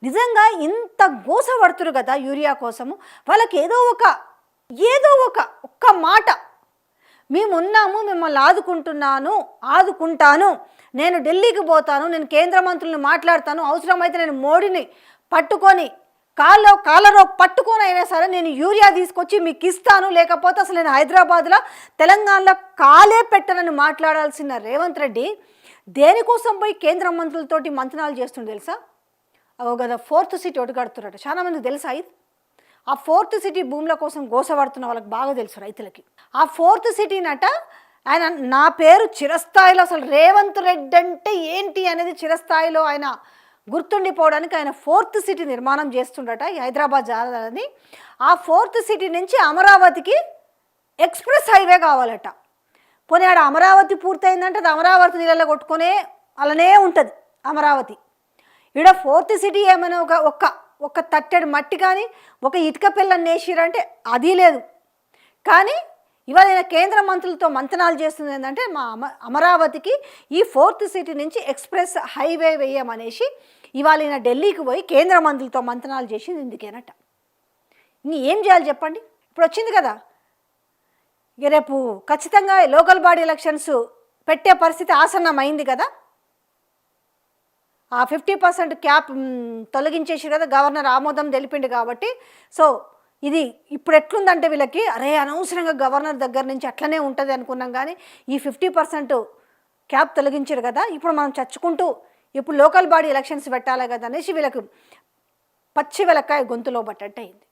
నిజంగా ఇంత గోస పడుతురు కదా యూరియా కోసము. వాళ్ళకి ఏదో ఒక్క మాట, మేమున్నాము, మిమ్మల్ని ఆదుకుంటాను, నేను ఢిల్లీకి పోతాను, నేను కేంద్ర మంత్రులను మాట్లాడతాను, అవసరమైతే నేను మోడీని పట్టుకొని కాలరో పట్టుకొని అయినా సరే నేను యూరియా తీసుకొచ్చి మీకు ఇస్తాను, లేకపోతే అసలు నేను హైదరాబాద్లో తెలంగాణలో కాలే పెట్టనని మాట్లాడాల్సిన రేవంత్ రెడ్డి దేనికోసం పోయి కేంద్ర మంత్రులతోటి మంతనాలు చేస్తుండే తెలుసా? కదా 4th సిటీ ఒకటి కడుతున్నారట. చాలామందికి తెలుసా ఇది? ఆ 4th సిటీ భూముల కోసం గోసపడుతున్న వాళ్ళకి బాగా తెలుసు రైతులకి. ఆ 4th సిటీనట ఆయన నా పేరు చిరస్థాయిలో, అసలు రేవంత్ రెడ్డి అంటే ఏంటి అనేది చిరస్థాయిలో ఆయన గుర్తుండిపోవడానికి ఆయన 4th సిటీ నిర్మాణం చేస్తుండట ఈ హైదరాబాద్ జాలని. ఆ 4th సిటీ నుంచి అమరావతికి ఎక్స్ప్రెస్ హైవే కావాలట. పోనీ ఆడ అమరావతి పూర్తయిందంటే అది అమరావతి నీళ్ళలో కొట్టుకునే అలానే ఉంటుంది అమరావతి. ఈడ 4th సిటీ ఏమైనా ఒక తట్టెడు మట్టి కానీ ఒక ఇటుక పిల్లని వేసిరంటే అది లేదు. కానీ ఇవాళ కేంద్ర మంత్రులతో మంతనాలు చేస్తుంది ఏంటంటే మా అమరావతికి ఈ 4th సిటీ నుంచి ఎక్స్ప్రెస్ హైవే వేయమనేసి ఇవాళ ఈయన ఢిల్లీకి పోయి కేంద్ర మంత్రులతో మంతనాలు చేసింది ఇందుకేనట. ఇంక ఏం చేయాలి చెప్పండి? ఇప్పుడు వచ్చింది కదా, ఇక రేపు ఖచ్చితంగా లోకల్ బాడీ ఎలక్షన్స్ పెట్టే పరిస్థితి ఆసన్నమైంది కదా. ఆ 50% క్యాప్ తొలగించేసి కదా గవర్నర్ ఆమోదం తెలిపిండు కాబట్టి. సో ఇది ఇప్పుడు ఎట్లుందంటే వీళ్ళకి అరే అనవసరంగా గవర్నర్ దగ్గర నుంచి అట్లనే ఉంటుంది అనుకున్నాం, కానీ ఈ 50% క్యాప్ తొలగించారు కదా, ఇప్పుడు మనం చచ్చుకుంటూ ఇప్పుడు లోకల్ బాడీ ఎలక్షన్స్ పెట్టాలి కదా అనేసి వీళ్ళకి పచ్చి వెలక్కాయ గొంతులో పట్టట్టు అయింది.